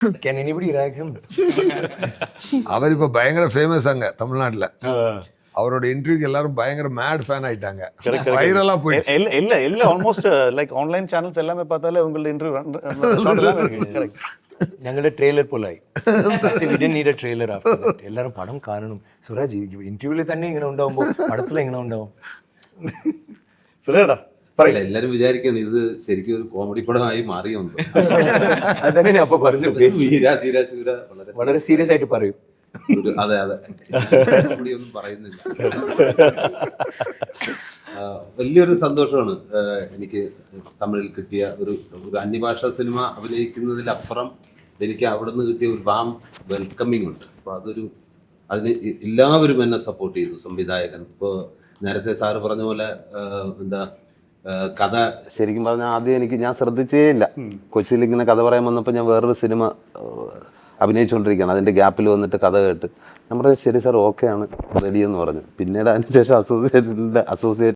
Can anybody react him? അവരിപ്പോ ഭയങ്കര famous അങ്ങ് തമിഴ്നാട്ടില്. அவரோட இன்டர்வியூக்கு எல்லாரும் பயங்கர மேட் ஃபேன் ஆயிட்டாங்க. வைரலா போயிடுச்சு. எல்லாம் ஆல்மோஸ்ட் லைக் ஆன்லைன் சேனல்ஸ் எல்லாமே பார்த்தாலே உங்களோட இன்டர்வியூ ഞങ്ങളുടെ ട്രെയിലർ പോലായി. We didn't need a trailer after that. എല്ലാവരും പടം കാണണം. സുരാജ് ഇന്റർവ്യൂവിൽ തന്നെ ഇങ്ങനെ ഉണ്ടാവുമ്പോൾ പടത്തിൽ എങ്ങനെ ഉണ്ടാവും? സുരേടാ എല്ലാരും വിചാരിക്കണം ഇത് ശരിക്കും ഒരു കോമഡി പടമായി മാറിയുണ്ട്. അതന്നെ ഞാൻ അപ്പൊ പറഞ്ഞു. വീര ധീര ശൂര വളരെ സീരിയസ് ആയിട്ട് പറയും. അതെ അതെ കോമഡി ഒന്നും പറയുന്നില്ല. വലിയൊരു സന്തോഷമാണ് എനിക്ക് തമിഴിൽ കിട്ടിയ ഒരു അന്യഭാഷാ സിനിമ അഭിനയിക്കുന്നതിലപ്പുറം എനിക്ക് അവിടെ നിന്ന് കിട്ടിയ ഒരു വാം വെൽക്കമിങ് ഉണ്ട്. അപ്പോൾ അതിന് എല്ലാവരും എന്നെ സപ്പോർട്ട് ചെയ്തു. സംവിധായകൻ ഇപ്പോൾ നേരത്തെ സാറ് പറഞ്ഞ പോലെ എന്താ കഥ ശരിക്കും പറഞ്ഞാൽ ആദ്യം ഞാൻ ശ്രദ്ധിച്ചേ ഇല്ല. കൊച്ചിയിൽ ഇങ്ങനെ കഥ പറയാൻ വന്നപ്പോൾ ഞാൻ വേറൊരു സിനിമ അഭിനയിച്ചുകൊണ്ടിരിക്കുകയാണ്. അതിൻ്റെ ഗ്യാപ്പിൽ വന്നിട്ട് കഥ കേട്ട് നമ്മുടെ ശരി സാർ ഓക്കെയാണ് റെഡി എന്ന് പറഞ്ഞു. പിന്നീട് അതിനുശേഷം അസോസിയേറ്റ്